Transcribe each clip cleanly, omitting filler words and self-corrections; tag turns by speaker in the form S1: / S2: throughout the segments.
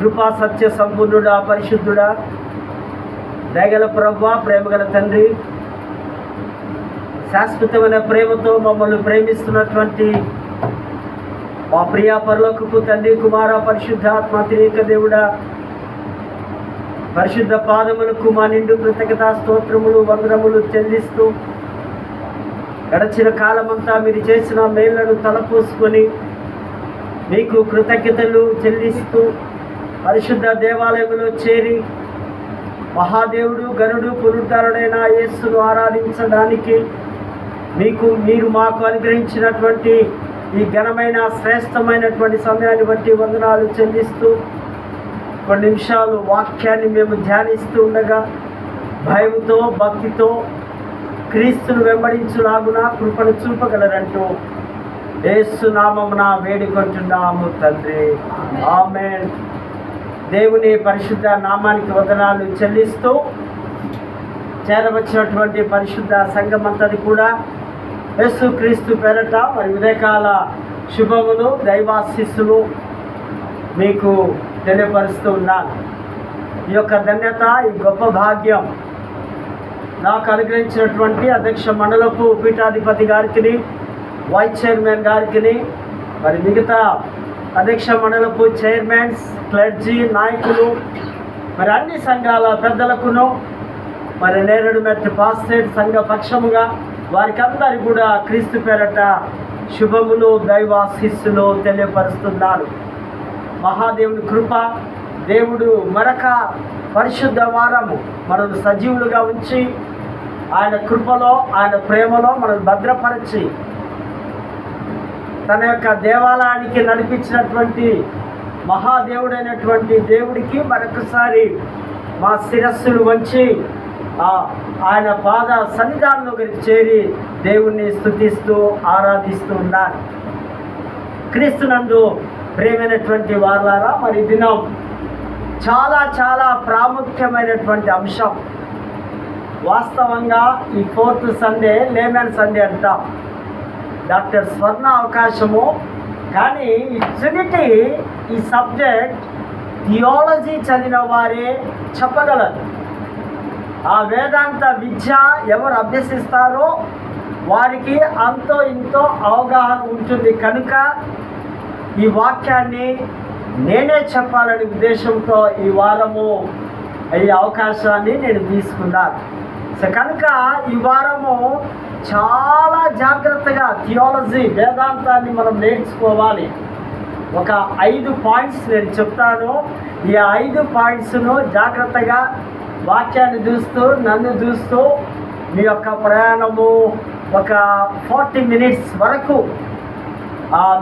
S1: కృపా సత్య సంపూర్ణుడా, పరిశుద్ధుడా, దయగల ప్రభువా, ప్రేమగల తండ్రి, శాశ్వతమైన ప్రేమతో మమ్మల్ని ప్రేమిస్తున్నటువంటి మా ప్రియా పరలోకపు తండ్రి, కుమార, పరిశుద్ధాత్మ త్రియేక దేవుడా, పరిశుద్ధ పాదములకు మా నిండు కృతజ్ఞతా స్తోత్రములు, వందనములు చెల్లిస్తూ గడచిన కాలమంతా మీరు చేసిన మేళ్లను తలపోసుకొని మీకు కృతజ్ఞతలు చెల్లిస్తూ పరిశుద్ధ దేవాలయంలో చేరి మహాదేవుడు, గనుడు, పునరుద్ధరుడైన యేసును ఆరాధించడానికి మీరు మాకు అనుగ్రహించినటువంటి ఈ ఘనమైన శ్రేష్టమైనటువంటి సమయాన్ని బట్టి వందనాలు చెల్లిస్తూ కొన్ని నిమిషాలు వాక్యాన్ని మేము ధ్యానిస్తూ ఉండగా భయంతో, భక్తితో క్రీస్తును వెంబడించులాగున కృపను చూపగలరంటూ యేసు నామమున వేడుకుంటున్నాము తండ్రి, ఆమేన్. దేవుని పరిశుద్ధ నామానికి వందనాలు చెల్లిస్తూ చేరవచ్చినటువంటి పరిశుద్ధ సంఘమంతది కూడా యేసు క్రీస్తు పేరట మరి ఉదయకాల శుభములు, దైవాశీస్సులు మీకు తెలియపరుస్తూ ఉన్నాను. ఈ యొక్క ధన్యత, ఈ గొప్ప భాగ్యం నాకు అనుగ్రహించినటువంటి అధ్యక్ష మండలపు పీఠాధిపతి గారికి, వైస్ చైర్మన్ గారికి, మరి మిగతా అధ్యక్ష మండలపు చైర్మన్స్, క్లర్జీ, నాయకులు, మరి అన్ని సంఘాల పెద్దలకును, మరి నేరేడు మెట్టు పాస్టరేట్ సంఘ పక్షముగా వారికి అందరికీ కూడా క్రీస్తు పేరట శుభములు, దైవాశీస్సులు తెలియపరుస్తున్నాను. మహాదేవుని కృప, దేవుడు మరొక పరిశుద్ధ వారము మనల్ని సజీవులుగా ఉంచి ఆయన కృపలో, ఆయన ప్రేమలో మనల్ని భద్రపరిచి తన యొక్క దేవాలయానికి నడిపించినటువంటి మహాదేవుడైనటువంటి దేవుడికి మరొకసారి మా శిరస్సులు వంచి ఆయన పాద సన్నిధానంలోకి చేరి దేవుణ్ణి స్తుతిస్తూ ఆరాధిస్తూ ఉన్నారు. క్రీస్తునందు ప్రియమైనటువంటి వారులారా, మరి దినం చాలా చాలా ప్రాముఖ్యమైనటువంటి అంశం. వాస్తవంగా ఈ 4th సండే లేమన్ సండే అంటాం, డాక్టర్ స్వర్ణ అవకాశము. కానీ ఈ ట్రినిటీ, ఈ సబ్జెక్ట్ థియాలజీ చదివిన వారే చెప్పగలరు. ఆ వేదాంత విద్య ఎవరు అభ్యసిస్తారో వారికి అంతో ఇంతో అవగాహన ఉంటుంది. కనుక ఈ వాక్యాన్ని నేనే చెప్పాలనే ఉద్దేశంతో ఈ వారము ఈ అవకాశాన్ని నేను తీసుకున్నాను. సో కనుక ఈ వారము చాలా జాగ్రత్తగా థియాలజీ, వేదాంతాన్ని మనం నేర్చుకోవాలి. ఒక 5 పాయింట్స్ నేను చెప్తాను. ఈ 5 పాయింట్స్ను జాగ్రత్తగా వాక్యాన్ని చూస్తూ, నన్ను చూస్తూ మీ యొక్క ప్రయాణము ఒక 40 మినిట్స్ వరకు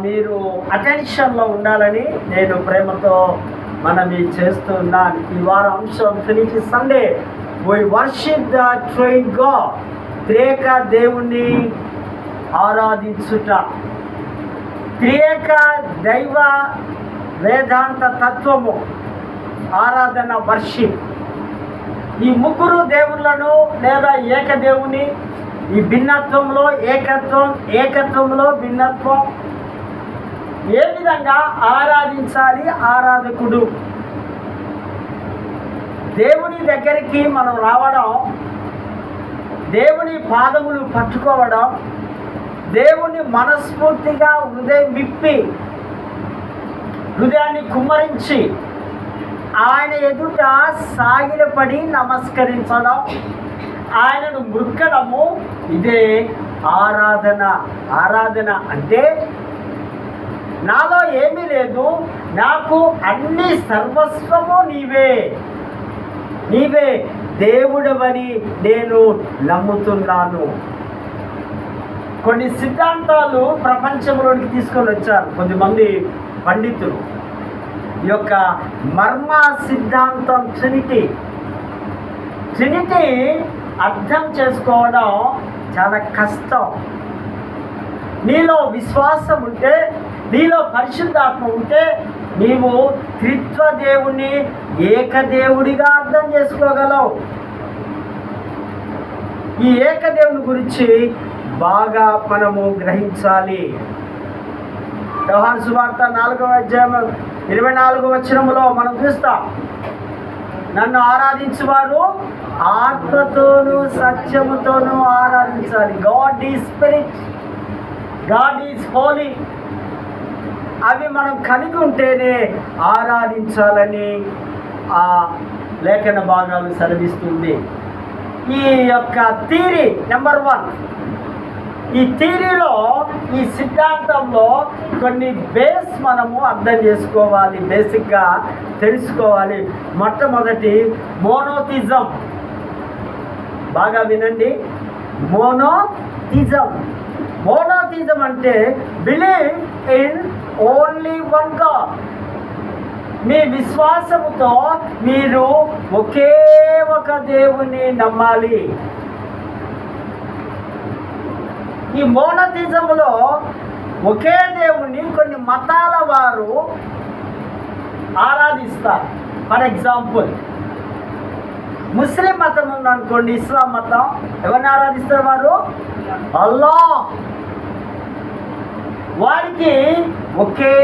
S1: మీరు అటెన్షన్లో ఉండాలని నేను ప్రేమతో మనవి చేస్తూ ఉన్నాను. ఈ వారం అంశం Trinity Sunday, we worship the triune God, త్రియేక దేవుణ్ణి ఆరాధించుట, త్రియేక దైవ వేదాంత తత్వము, ఆరాధన, వర్షిప్. ఈ ముగ్గురు దేవుళ్ళను లేదా ఏకదేవుని, ఈ భిన్నత్వంలో ఏకత్వం, ఏకత్వంలో భిన్నత్వం, ఏ విధంగా ఆరాధించాలి ఆరాధకుడు. దేవుని దగ్గరికి మనం రావడం, దేవుని పాదములు పట్టుకోవడం, దేవుని మనస్ఫూర్తిగా హృదయం విప్పి, హృదయాన్ని కుమ్మరించి ఆయన ఎదుట సాగిలపడి నమస్కరించడం, ఆయనను మృక్కడము, ఇదే ఆరాధన. ఆరాధన అంటే నాలో ఏమీ లేదు, నాకు అన్ని సర్వస్వము నీవే, నీవే దేవుడవని నేను నమ్ముతున్నాను. కొన్ని సిద్ధాంతాలు ప్రపంచంలోనికి తీసుకొని వచ్చారు కొంతమంది పండితులు. ఈ యొక్క మర్మ సిద్ధాంతం ట్రినిటీ అర్థం చేసుకోవడం చాలా కష్టం. నీలో విశ్వాసం ఉంటే, నీలో పరిశుద్ధాత్మ ఉంటే నీవు త్రిత్వ దేవుని ఏకదేవుడిగా అర్థం చేసుకోగలవు. ఈ ఏకదేవుని గురించి బాగా మనము గ్రహించాలి. యోహాను సువార్త 4వ అధ్యాయం 24వ వచనములో మనం చూస్తాం, నన్ను ఆరాధించువారు ఆత్మతోనూ సత్యముతోనూ ఆరాధించాలి. God is spirit, God is Holi. అవి మనం కలిగి ఉంటేనే ఆరాధించాలని ఆ లేఖన భాగాలు సెలవిస్తుంది. ఈ యొక్క థియరీ నెంబర్ 1, ఈ థియరీలో, ఈ సిద్ధాంతంలో కొన్ని బేస్ మనము అర్థం చేసుకోవాలి, బేసిక్గా తెలుసుకోవాలి. మొట్టమొదటి మోనోథిజం. బాగా వినండి, మోనోథిజం. మోనోథిజం అంటే believe in only one god. మీ విశ్వాసముతో మీరు ఒకే ఒక దేవుని నమ్మాలి. ఈ మోనోథిజంలో ఒకే దేవుని కొన్ని మతాల వారు ఆరాధిస్తారు. ఫర్ ఎగ్జాంపుల్, ముస్లిం మతం ఉందనుకోండి, ఇస్లాం మతం, ఎవరిని ఆరాధిస్తారు వారు? అల్లాహ్. వారికి ఒకే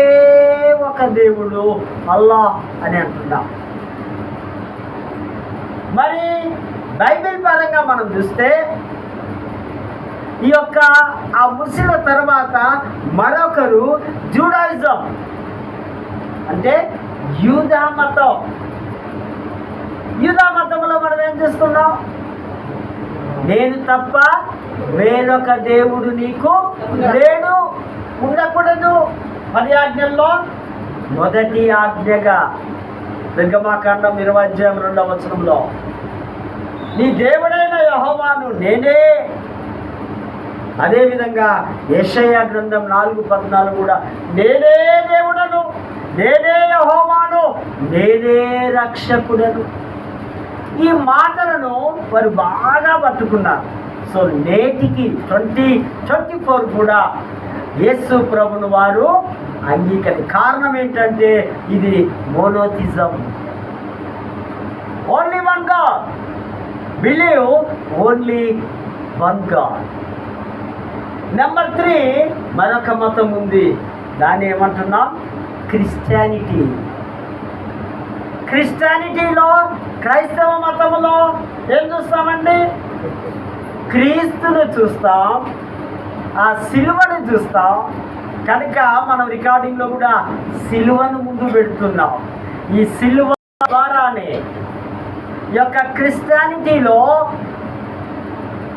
S1: ఒక దేవుడు అల్లాహ్ అని అంటున్నాం. మరి బైబిల్ పరంగా మనం చూస్తే ఈ యొక్క ఆ ముస్లింల తర్వాత మరొకరు జూడాయిజం, అంటే యూదా మతం. యూదా మతంలో మనం ఏం చేస్తున్నాం? నేను తప్ప వేరొక దేవుడు నీకు లేడు, ఉండకూడదు. 10 ఆజ్ఞల్లో మొదటి ఆజ్ఞగా నిర్గమాకాండం 20:2 వచనంలో, నీ దేవుడైన యెహోవాను నేనే. అదేవిధంగా యెషయా గ్రంథం 4:14 కూడా, నేనే దేవుడను, నేనే యెహోవాను, నేనే రక్షకుడను. ఈ మాటలను వారు బాగా పట్టుకున్నారు. సో నేటికి 2024 కూడా యేసు ప్రభును వారు కారణం ఏంటంటే ఇది monotheism. Only one god, believe only one god. Number 3 మరొక మతం ఉంది, దాన్ని ఏమంటున్నాం? క్రిస్టియానిటీ. క్రిస్టియానిటీలో, క్రైస్తవ మతంలో ఏం చూస్తామండి? క్రీస్తును చూస్తాం, ఆ సిలువను చూస్తాం. కనుక మనం రికార్డింగ్లో కూడా సిలువను ముందు పెడుతున్నాం. ఈ సిలువ ద్వారానే ఈ యొక్క క్రిస్టియానిటీలో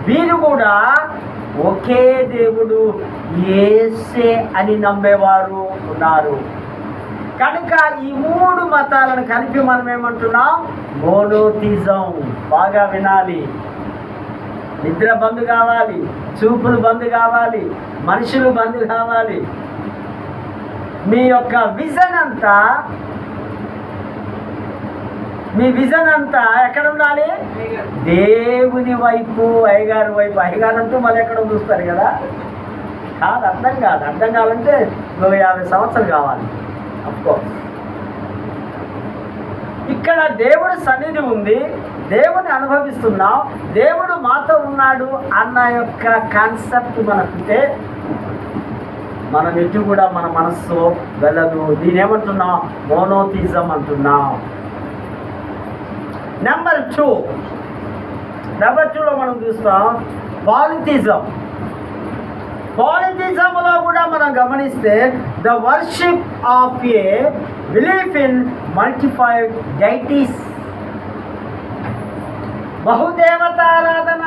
S1: వీరు కూడా ఒకే దేవుడు యేసే అని నమ్మేవారు ఉన్నారు. కనుక ఈ 3 మతాలను కలిపి మనం ఏమంటున్నాం? మోనోథిజం. బాగా వినాలి. నిద్ర బంద్ కావాలి, చూపులు బంద్ కావాలి, మనుషులు బంద్ కావాలి. మీ యొక్క విజన్ అంతా ఎక్కడ ఉండాలి? దేవుని వైపు, అయ్యగారి వైపు. అయ్యగారు అంటూ మళ్ళీ ఎక్కడ చూస్తారు కదా? కాదు, అర్థం కావాలంటే 50 సంవత్సరాలు కావాలి. అఫ్కోర్స్ ఇక్కడ దేవుడు సన్నిధి ఉంది, దేవుని అనుభవిస్తున్నాం, దేవుడు మాతో ఉన్నాడు అన్న యొక్క కాన్సెప్ట్ మనకుంటే మనం ఎటు కూడా మన మనస్సు వెళ్ళదు. దీని ఏమంటున్నాం? మోనోథిజం అంటున్నాం. నెంబర్ 2లో మనం చూస్తాం పాలిథిజం. పాలిథిజంలో కూడా మనం గమనిస్తే the worship of a belief in multiplied deities. బహుదేవతారాధన.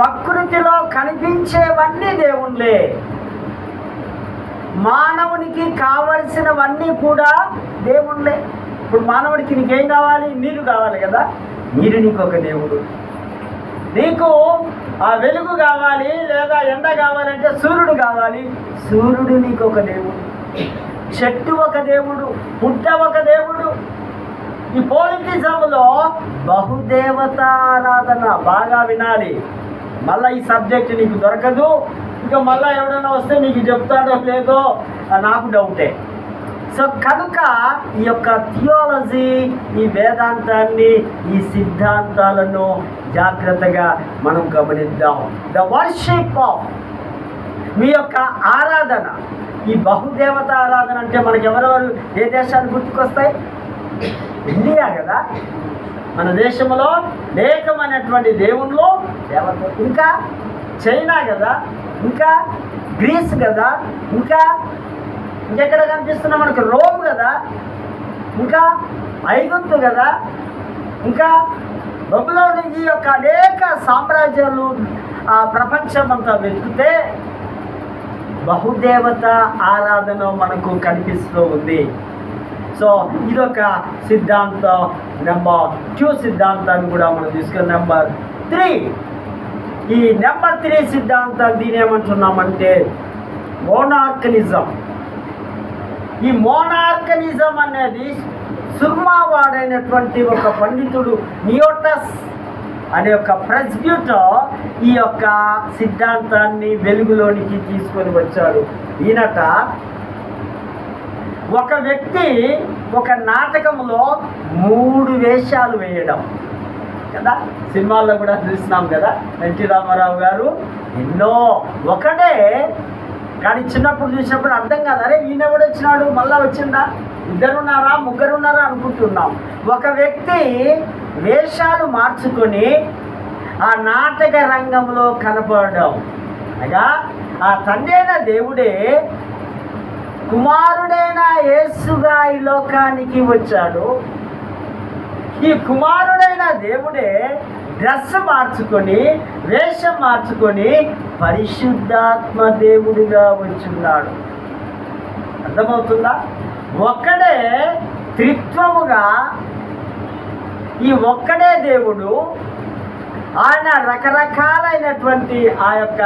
S1: ప్రకృతిలో కనిపించేవన్నీ దేవుళ్ళే, మానవునికి కావలసినవన్నీ కూడా దేవుళ్ళే. ఇప్పుడు మానవుడికి నీకేం కావాలి? నీరు కావాలి కదా, నీరు నీకు ఒక దేవుడు. నీకు ఆ వెలుగు కావాలి లేదా ఎండ కావాలంటే సూర్యుడు కావాలి, సూర్యుడు నీకు ఒక దేవుడు. చెట్టు ఒక దేవుడు, పుట్ట ఒక దేవుడు. ఈ పాలిథిజంలో బహుదేవతారాధన. బాగా వినాలి, మళ్ళీ ఈ సబ్జెక్ట్ నీకు దొరకదు. ఇంకా మళ్ళీ ఎవడైనా వస్తే నీకు చెప్తాడో లేదో నాకు డౌటే. సో కనుక ఈ యొక్క థియాలజీ, ఈ వేదాంతాన్ని, ఈ సిద్ధాంతాలను జాగ్రత్తగా మనం గమనిద్దాం. ద వర్షిప్ ఆఫ్, మీ యొక్క ఆరాధన, ఈ బహుదేవత ఆరాధన అంటే మనకి ఎవరెవరు ఏ దేశాలు గుర్తుకొస్తాయి? ఇండియా కదా. మన దేశంలో అనేకమైనటువంటి దేవుళ్ళు దేవత. ఇంకా చైనా కదా, ఇంకా గ్రీస్ కదా, ఇంకెక్కడ కనిపిస్తున్నా మనకు రోమ్ కదా, ఇంకా ఐగుప్తు కదా, ఇంకా బబులోని. ఈ యొక్క అనేక సామ్రాజ్యాలు ప్రపంచం అంతా వెతికితే బహుదేవత ఆరాధన మనకు కనిపిస్తూ ఉంది. సో ఇదొక సిద్ధాంతం. నెంబర్ 2 సిద్ధాంతాన్ని కూడా మనం తీసుకుని నెంబర్ 3, ఈ నెంబర్ 3 సిద్ధాంతం దీని ఏమంటున్నామంటే మోనార్కనిజం. ఈ మోనార్కనిజం అనేది సుర్మావాడైనటువంటి ఒక పండితుడు నియోటస్ అనే ఒక ప్రెస్బ్యూటర్ ఈ యొక్క సిద్ధాంతాన్ని వెలుగులోనికి తీసుకొని వచ్చాడు. ఈయనట ఒక వ్యక్తి ఒక నాటకంలో 3 వేషాలు వేయడం కదా. సినిమాల్లో కూడా చూస్తున్నాం కదా, ఎన్టీ రామారావు గారు ఎన్నో ఒకటే. కానీ చిన్నప్పుడు చూసినప్పుడు అర్థం కాదు, అరే ఈయన కూడా వచ్చినాడు, మళ్ళా వచ్చిందా, 2 ఉన్నారా 3 ఉన్నారా అనుకుంటున్నాం. ఒక వ్యక్తి వేషాలు మార్చుకొని ఆ నాటక రంగంలో కనపడడం అనగా ఆ తండ్రి అయిన దేవుడే కుమారుడైన యేసుగా ఈ లోకానికి వచ్చాడు. ఈ కుమారుడైన దేవుడే డ్రెస్ మార్చుకొని వేషం మార్చుకొని పరిశుద్ధాత్మ దేవుడిగా వచ్చున్నాడు. అర్థమవుతుందా? ఒక్కడే త్రిత్వముగా ఈ ఒక్కడే దేవుడు. ఆయన రకరకాలైనటువంటి ఆ యొక్క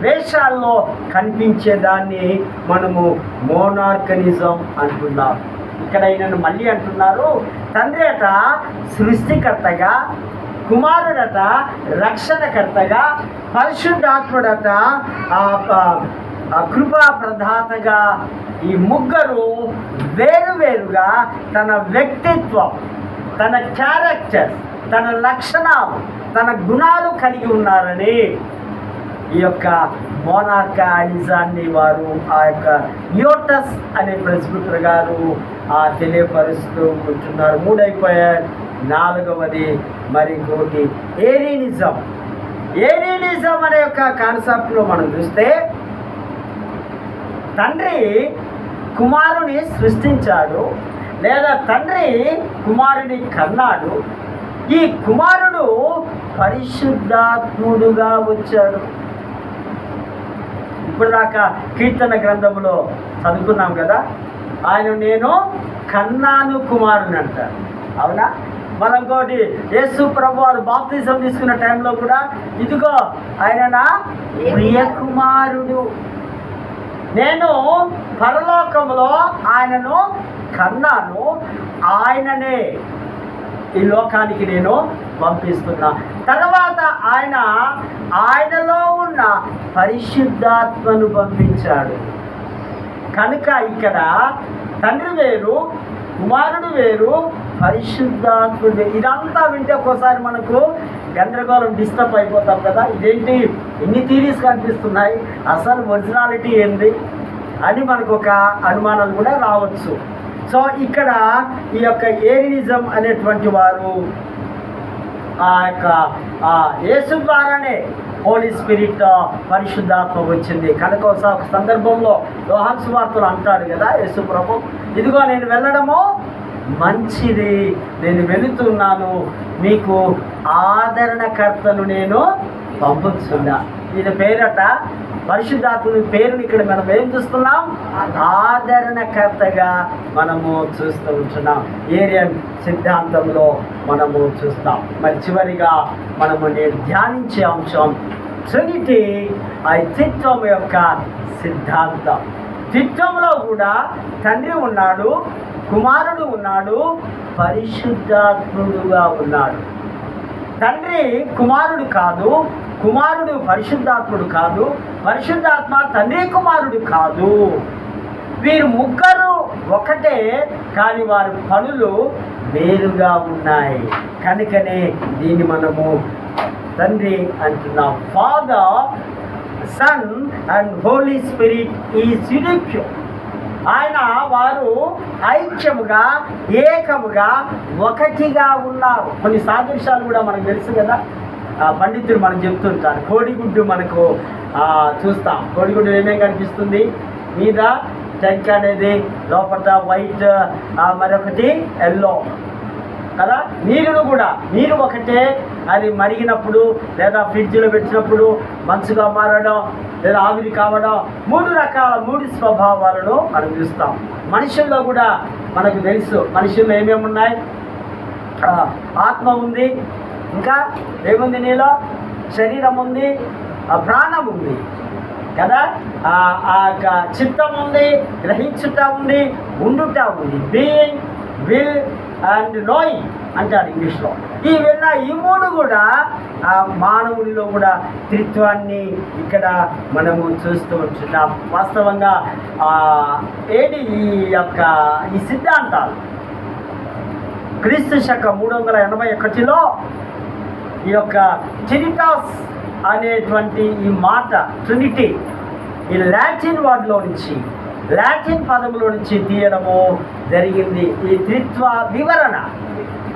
S1: వేషాల్లో కనిపించేదాన్ని మనము మోనార్కనిజం అంటున్నాం. ఇక్కడ ఈయనను మళ్ళీ అంటున్నారు, తండ్రి అట సృష్టికర్తగా, కుమారుడట రక్షణకర్తగా, పరిశుద్ధాత్ముడట కృపా ప్రదాతగా, ఈ ముగ్గురు వేరువేరుగా తన వ్యక్తిత్వం, తన క్యారెక్టర్, తన లక్షణాలు, తన గుణాలు కలిగి ఉన్నారని ఈ యొక్క మోనార్కనిజాన్ని వారు ఆ యొక్క నియోటస్ అనే ప్రెస్బిటర్ గారు తెలియపరుస్తూ ఉంటున్నారు. 3 అయిపోయాయి. 4వది మరి ఇంకోటి ఏరియనిజం. ఏరియనిజం అనే యొక్క కాన్సెప్ట్లో మనం చూస్తే తండ్రి కుమారుని సృష్టించాడు, లేదా తండ్రి కుమారుని కన్నాడు. ఈ కుమారుడు పరిశుద్ధాత్ముడుగా వచ్చాడు. ఇప్పుడు దాకా కీర్తన గ్రంథంలో చదువుకున్నాం కదా, ఆయన నేను కన్నాను కుమారుని అంటారు. అవునా? మన ఇంకోటి యేసు ప్రభు వారు బాప్తిజం తీసుకున్న టైంలో కూడా ఇదిగో ఆయన నా ప్రియ కుమారుడు, నేను పరలోకంలో ఆయనను కన్నాను, ఆయననే ఈ లోకానికి నేను పంపిస్తున్నా. తర్వాత ఆయనలో ఉన్న పరిశుద్ధాత్మను పంపించాడు. కనుక ఇక్కడ తండ్రి వేరు, కుమారుడు వేరు, పరిశుద్ధాత్ముడు వేరు. ఇదంతా వింటే ఒక్కోసారి మనకు గందరగోళం, డిస్టర్బ్ అయిపోతాం కదా. ఇదేంటి ఎన్ని థీరీస్ కనిపిస్తున్నాయి, అసలు ఒరిజినాలిటీ ఏంటి అని మనకు ఒక అనుమానాలు కూడా రావచ్చు. సో ఇక్కడ ఈ యొక్క ఏరియనిజం అనేటువంటి వారు ఆ యొక్క యేసు ద్వారానే హోలీ స్పిరిట్ పరిశుద్ధాత్మ వచ్చింది. కనుక ఒక సందర్భంలో యోహాను సువార్తలో అంటాడు కదా యేసు ప్రభు, ఇదిగో నేను వెళ్ళడము మంచిది, నేను వెళుతున్నాను, మీకు ఆదరణకర్తను నేను పంపుతున్నా. ఈయన పేరట పరిశుద్ధాత్ముని పేరుని ఇక్కడ మనం ఏం చూస్తున్నాం? ఆదరణకర్తగా మనము చూస్తూ ఉంటున్నాం. ఏరియన్ సిద్ధాంతంలో మనము చూస్తాం. మరి చివరిగా మనము నేను ధ్యానించే అంశం ట్రినిటీ, ఆ త్రిత్వం యొక్క సిద్ధాంతం. త్రిత్వంలో కూడా తండ్రి ఉన్నాడు, కుమారుడు ఉన్నాడు, పరిశుద్ధాత్ముడుగా ఉన్నాడు. తండ్రి కుమారుడు కాదు, కుమారుడు పరిశుద్ధాత్ముడు కాదు, పరిశుద్ధాత్మ తండ్రి కుమారుడు కాదు. వీరు ముగ్గురు ఒకటే, కానీ వారి పనులు వేరుగా ఉన్నాయి. కనుకనే దీన్ని మనము తండ్రి అంటున్నాం. Father Son and Holy Spirit is unique. ఆయన వారు ఐక్యముగా ఏకముగా ఒకటిగా ఉన్నారు. కొన్ని సాదృశ్యాలు కూడా మనకు తెలుసు కదా, పండితులు మనం చెప్తుంటారు. కోడిగుడ్డు మనకు చూస్తాం. కోడిగుడ్డు ఏమేమి కనిపిస్తుంది? మీద టెంక్ అనేది, లోపల వైట్, మరొకటి ఎల్లో కదా. నీరును కూడా, నీరు ఒకటే, అది మరిగినప్పుడు లేదా ఫ్రిడ్జ్లో పెట్టినప్పుడు మంచుగా మారడం లేదా ఆవిరి కావడం, మూడు స్వభావాలను మనం చూస్తాం. మనుషుల్లో కూడా మనకు తెలుసు, మనుషుల్లో ఏమేమి ఉన్నాయి? ఆత్మ ఉంది, ఇంకా ఏముంది? నీలో శరీరం ఉంది, ప్రాణం ఉంది కదా, చిత్తం ఉంది, గ్రహించుట ఉంది, ఉండుట ఉంది. బీయింగ్, విల్ అండ్ నోయింగ్ అంటారు ఇంగ్లీష్లో. ఈ మూడు కూడా మానవుడిలో కూడా త్రిత్వాన్ని ఇక్కడ మనము చూస్తూ ఉంటున్నాం. వాస్తవంగా ఈ సిద్ధాంతాలు క్రీస్తు శకం 381లో ఈ యొక్క ట్రినిటాస్ అనేటువంటి ఈ మాట, ట్రినిటీ, ఈ లాటిన్ వర్డ్లో నుంచి, లాటిన్ పదంలో నుంచి తీయడము జరిగింది. ఈ త్రిత్వ వివరణ,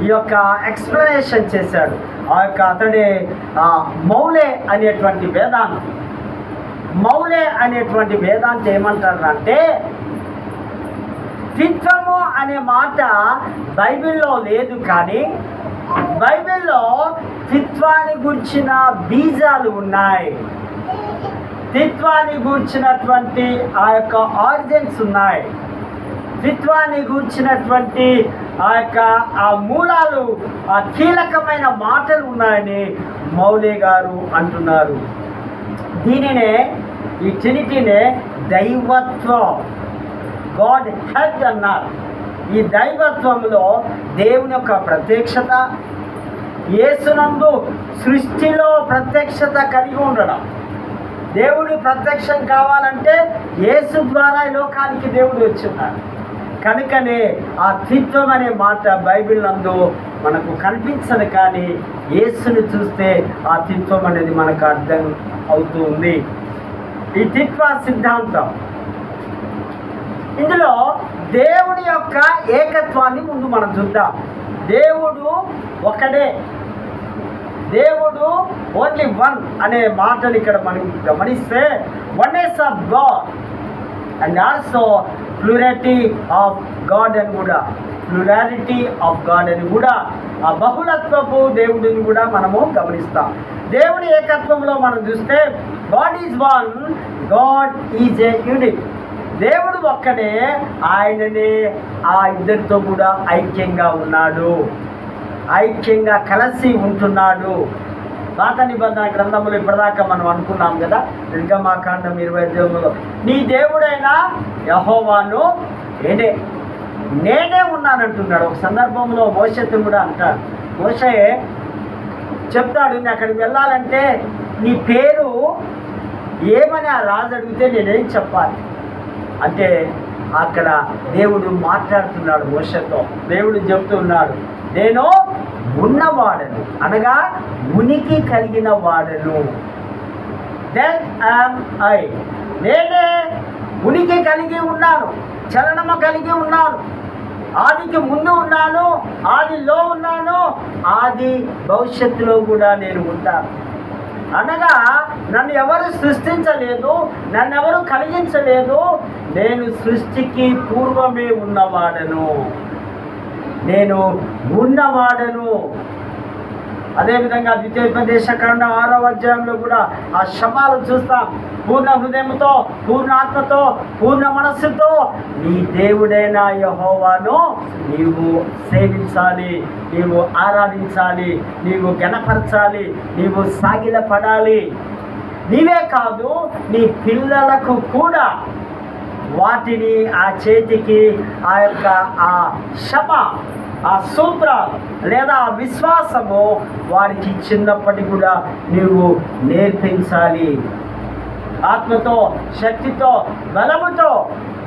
S1: ఈ యొక్క ఎక్స్ప్లెనేషన్ చేశాడు అతడే మౌలే అనేటువంటి వేదాంతి. మౌలే అనేటువంటి వేదాంతి ఏమంటారు అంటే, త్రిత్వము అనే మాట బైబిల్లో లేదు, కానీ బైబిల్లో త్రిత్వాన్ని గురించిన బీజాలు ఉన్నాయి. త్రిత్వాన్ని గూర్చినటువంటి ఆ యొక్క ఆరిజిన్స్ ఉన్నాయి. త్రిత్వాన్ని గూర్చినటువంటి ఆ మూలాలు, ఆ కీలకమైన మాటలు ఉన్నాయని మౌలే గారు అంటున్నారు. దీనినే, ఈ ట్రినిటీనే దైవత్వం, గాడ్ హెడ్ అన్నారు. ఈ దైవత్వంలో దేవుని యొక్క ప్రత్యక్షత, యేసునందు సృష్టిలో ప్రత్యక్షత కలిగి ఉండడం. దేవుడు ప్రత్యక్షం కావాలంటే యేసు ద్వారా ఈ లోకానికి దేవుడు వచ్చున్నాడు. కనుకనే ఆ త్రిత్వం అనే మాట బైబిల్ నందు మనకు కనిపించదు, కానీ యేసుని చూస్తే ఆ త్రిత్వం అనేది మనకు అర్థం అవుతూ ఉంది. ఈ త్రిత్వ సిద్ధాంతం, ఇందులో దేవుని యొక్క ఏకత్వాన్ని ముందు మనం చూద్దాం. దేవుడు ఒకడే, దేవుడు ఓన్లీ వన్ అనే మాటలు ఇక్కడ మనం గమనిస్తే, oneness of God and also plurality of God అని కూడా, ప్లూరాలిటీ ఆఫ్ గాడ్ అని కూడా, ఆ బహుళత్వపు దేవుడిని కూడా మనము గమనిస్తాం. దేవుని ఏకత్వంలో మనం చూస్తే, God is one, God is a unit. దేవుడు ఒక్కడే, ఆయననే ఆ ఇద్దరితో కూడా ఐక్యంగా ఉన్నాడు, ఐక్యంగా కలిసి ఉంటున్నాడు. పాత నిబంధన గ్రంథములు ఇప్పటిదాకా మనం అనుకున్నాం కదా, నిర్గమాకాండం 25లో, నీ దేవుడైన యెహోవాను నేనే ఉన్నానంటున్నాడు. ఒక సందర్భంలో మోషేతో కూడా అంటాడు. మోషే చెప్తాడు, నేను అక్కడికి వెళ్ళాలంటే నీ పేరు ఏమని ఆ రాజు అడిగితే నేనేం చెప్పాలి అంటే, అక్కడ దేవుడు మాట్లాడుతున్నాడు మోషేతో. దేవుడు చెప్తున్నాడు, నేను ఉన్నవాడను, అనగా ఉనికి కలిగిన వాడను. దెన్ యామ్ ఐ, నేనే ఉనికి కలిగి ఉన్నాను, చలనము కలిగి ఉన్నాను, ఆదికి ముందు ఉన్నాను, ఆదిలో ఉన్నాను, ఆది భవిష్యత్తులో కూడా నేను ఉంటాను. అనగా నన్ను ఎవరు సృష్టించలేదు, నన్ను ఎవరు కలిగించలేదు, నేను సృష్టికి పూర్వమే ఉన్నవాడను, నేను ఉన్నవాడను. అదేవిధంగా ద్వితీయోపదేశకాండం 6వ అధ్యాయంలో కూడా ఆ శమాలు చూస్తాం. పూర్ణ హృదయంతో, పూర్ణ ఆత్మతో, పూర్ణ మనస్సుతో నీ దేవుడైన యెహోవాను నీవు సేవించాలి, నీవు ఆరాధించాలి, నీవు ఘనపరచాలి, నీవు సాగిలపడాలి. నీవే కాదు, నీ పిల్లలకు కూడా వాటిని ఆ చేతికి ఆ యొక్క ఆ శమ, ఆ సూత్రాలు లేదా ఆ విశ్వాసము వారికి చిన్నప్పటికి కూడా నీవు నేర్పించాలి. ఆత్మతో, శక్తితో, బలముతో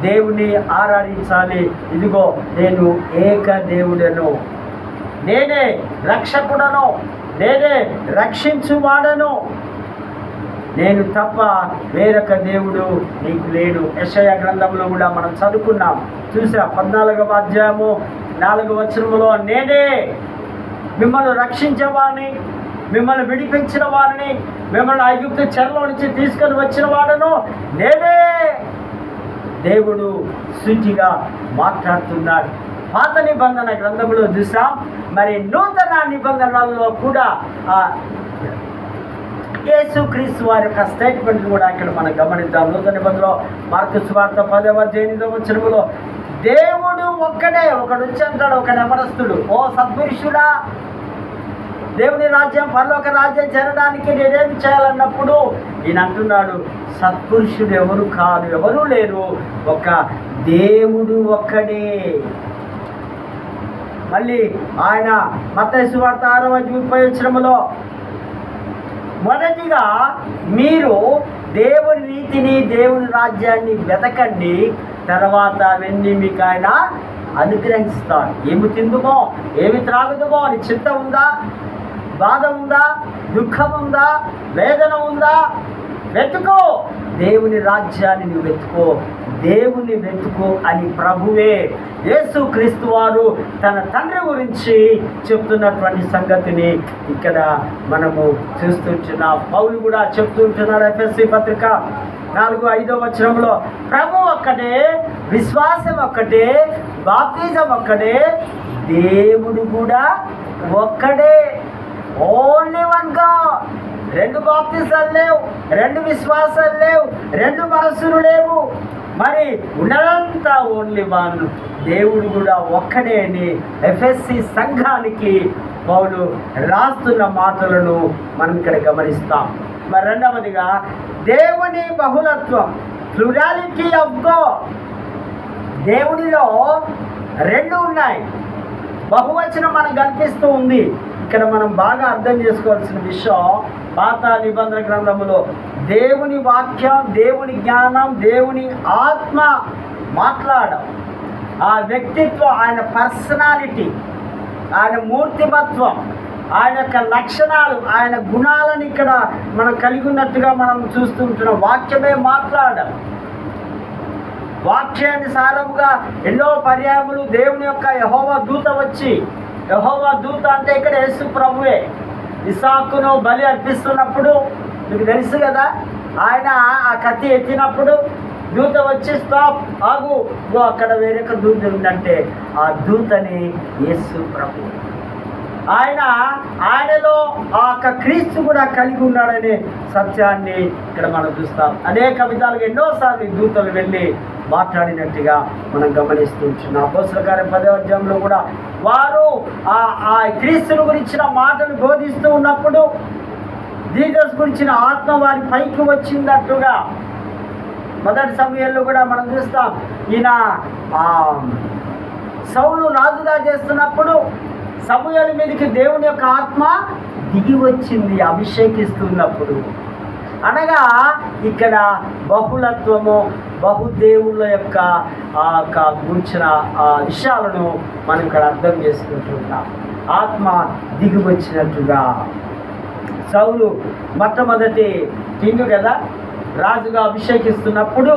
S1: దేవుని ఆరాధించాలి. ఇదిగో నేను ఏక దేవుడను, నేనే రక్షకుడను, నేనే రక్షించువాడను, నేను తప్ప వేరొక దేవుడు నీకు లేడు. యెషయా గ్రంథంలో కూడా మనం చదువుకున్నాం, చూసా 14వ అధ్యాయము 4వ వచనములో, నేనే మిమ్మల్ని రక్షించేవాడిని, మిమ్మల్ని విడిపించిన వారిని, మిమ్మల్ని ఐగుప్తు చెరలో నుంచి తీసుకొని వచ్చిన వాడను నేనే. దేవుడు సూటిగా మాట్లాడుతున్నాడు. పాత నిబంధన గ్రంథంలో చూసాం, మరి నూతన నిబంధనలో కూడా యేసుక్రీస్తు వారి యొక్క స్టేట్మెంట్ కూడా ఇక్కడ మనం గమనిద్దాం. నూతన నిబంధనలో మార్కు సువార్త 10వ అధ్యాయం 8వ వచనములో, దేవుడు ఒక్కడే. ఒకడు వచ్చి అంటాడు, ఒక నెమరస్తుడు, ఓ సద్పురుషుడా, దేవుని రాజ్యం పరలోక రాజ్యం చేరడానికి నేనేమి చేయాలన్నప్పుడు ఈయన అంటున్నాడు, సత్పురుషుడు ఎవరు కాదు, ఎవరు లేరు, ఒక దేవుడు ఒక్కడే. మళ్ళీ ఆయన మత్తయి సువార్త 6వ అధ్యాయం 30వ వచనములో, మొదటిగా మీరు దేవుని నీతిని దేవుని రాజ్యాన్ని వెతకండి, తర్వాత అవన్నీ మీకు ఆయన అనుగ్రహిస్తాడు. ఏమి తిందుమో ఏమి త్రాగుదుమో అని చింత ఉందా, బాధ ఉందా, దుఃఖం ఉందా, వేదన ఉందా, వెతుకో. దేవుని రాజ్యాన్ని నువ్వు వెతుకో, దేవుని వెతుకు అని ప్రభువే యేసుక్రీస్తు వారు తన తండ్రి గురించి చెప్తున్నటువంటి సంగతిని ఇక్కడ మనము చూస్తుంటున్నాం. పౌలు కూడా చెప్తుంటున్నారు ఎఫెసీ పత్రిక 4-5వ వచనంలో, ప్రభు ఒక్కటే, విశ్వాసం ఒక్కటే, బాప్తిజం ఒక్కటే, దేవుడు కూడా ఒక్కడే. Only one God. 2 బాప్తిజాలు లేవు, 2 విశ్వాసాలు లేవు, 2 మనసులు లేవు, మరి ఉన్నదంతా ఓన్లీ వన్. దేవుడు కూడా ఒక్కడే అని ఎఫెసీ సంఘానికి పౌలు రాస్తున్న మాటలను మనం ఇక్కడ గమనిస్తాం. మరి రెండవదిగా దేవుని బహుళత్వం, ప్లూరాలిటీ ఆఫ్ గాడ్. దేవుడిలో 2 ఉన్నాయి. బహువచనం మనకు కనిపిస్తూ ఉంది. ఇక్కడ మనం బాగా అర్థం చేసుకోవాల్సిన విషయం, పాత నిబంధన గ్రంథములో దేవుని వాక్యం, దేవుని జ్ఞానం, దేవుని ఆత్మ మాట్లాడడం, ఆ వ్యక్తిత్వం, ఆయన పర్సనాలిటీ, ఆయన మూర్తిమత్వం, ఆయన యొక్క లక్షణాలు, ఆయన గుణాలను ఇక్కడ మనం కలిగి ఉన్నట్టుగా మనం చూస్తుంటున్నాం. వాక్యమే మాట్లాడడం. వాక్యానుసారముగా ఎన్నో పర్యాయములు దేవుని యొక్క యెహోవా దూత వచ్చి, యెహోవా దూత అంటే ఇక్కడ యేసు ప్రభువే, ఇస్సాకును బలి అర్పిస్తున్నప్పుడు మీకు తెలుసు కదా, ఆయన ఆ కత్తి ఎత్తినప్పుడు దూత వచ్చి స్టాప్, ఆగు, అక్కడ వేరొక దూత ఉందంటే ఆ దూతని యేసు ప్రభు. ఆయనలో ఆ యొక్క క్రీస్తు కూడా కలిగి ఉన్నాడనే సత్యాన్ని ఇక్కడ మనం చూస్తాం. అనేక విధాలుగా ఎన్నోసార్లు దూతలు వెళ్ళి మాట్లాడినట్టుగా మనం గమనిస్తున్నాం. అపోస్తలుల కార్యం 10వ అధ్యాయంలో కూడా వారు ఆ క్రీస్తుని గురించిన మాటలు బోధిస్తూ ఉన్నప్పుడు జీసస్ గురించిన ఆత్మ వారి పైకి వచ్చిందట్టుగా మొదటి సమయంలో కూడా మనం చూస్తాం. ఈయన సౌలు రాజుగా చేస్తున్నప్పుడు సమూయేలు మీదకి దేవుని యొక్క ఆత్మ దిగి వచ్చింది అభిషేకిస్తున్నప్పుడు. అనగా ఇక్కడ బహుళత్వము, బహుదేవుల యొక్క గురించిన విషయాలను మనం ఇక్కడ అర్థం చేసుకుంటున్నాం. ఆత్మ దిగి వచ్చినట్టుగా. సౌలు మొట్టమొదటి కింగ్ కదా, రాజుగా అభిషేకిస్తున్నప్పుడు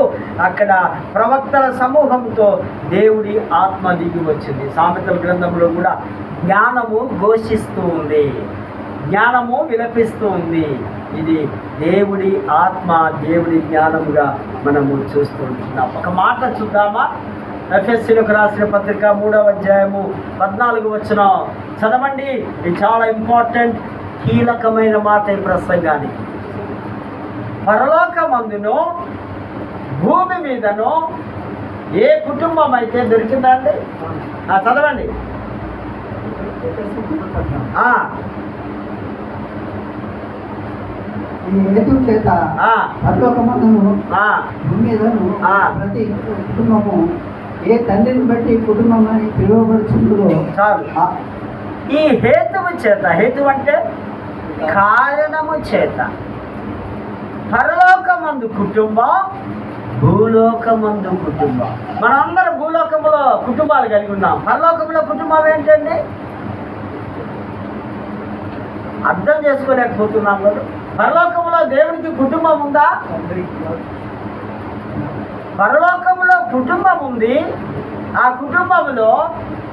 S1: అక్కడ ప్రవక్తల సమూహంతో దేవుడి ఆత్మ దిగి వచ్చింది. సామెతల గ్రంథంలో కూడా జ్ఞానము ఘోషిస్తూ ఉంది, జ్ఞానము విలపిస్తూ ఉంది. ఇది దేవుడి ఆత్మ, దేవుడి జ్ఞానముగా మనము చూస్తూ ఉంటున్నాం. ఒక మాట చూద్దామా? ఎఫెసీయులకు రాసిన పత్రిక 3వ అధ్యాయము 14వ వచనం చదవండి. ఇది చాలా ఇంపార్టెంట్, కీలకమైన మాట ఈ ప్రసంగానికి. పరలోకమందును భూమి మీదను ఏ కుటుంబం అయితే దొరికిందండి? చదవండి.
S2: ఈ హేతు చేత పరలోకమందును భూమి మీదను ప్రతి కుటుంబము ఏ తండ్రిని బట్టి కుటుంబం అని పిలువబడుతుందో
S1: చాలు. ఈ హేతువు చేత, హేతు అంటే కారణము చేత, పరలోకమందు కుటుంబం, భూలోకమందు కుటుంబం. మనందరం భూలోకంలో కుటుంబాలు కలిగి ఉన్నాం. పరలోకంలో కుటుంబం ఏంటండి? అర్థం చేసుకోలేకపోతున్నాం కదా. పరలోకంలో దేవునికి కుటుంబం ఉందా? పరలోకంలో కుటుంబం ఉంది. ఆ కుటుంబంలో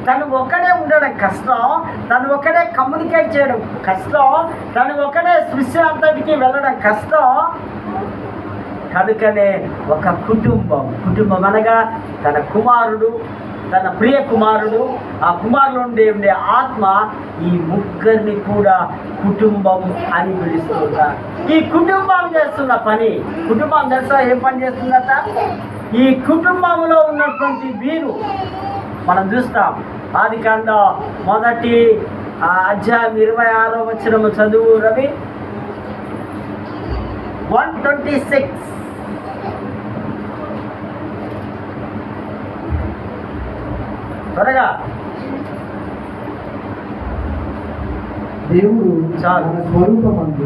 S1: తను ఒక్కడే ఉండడం కష్టం, తను ఒక్కడే కమ్యూనికేట్ చేయడం కష్టం, తను ఒక్కడే సృష్టి అంతటికి వెళ్ళడం కష్టం. కనుకనే ఒక కుటుంబం అనగా తన కుమారుడు, తన ప్రియ కుమారుడు, ఆ కుమారులో ఉండే ఆత్మ, ఈ ముగ్గురిని కూడా కుటుంబం అని పిలుస్తున్నారు. ఈ కుటుంబం చేస్తున్న పని, కుటుంబం తెలుసా ఏం పని చేస్తుందట? ఈ కుటుంబంలో ఉన్నటువంటి వీరు మనం చూస్తాం. ఆదికాండం 1:26 చదువు రవి. 1:26 త్వరగా.
S2: దేవుడు
S1: చాలు.
S2: తన స్వరూపమందు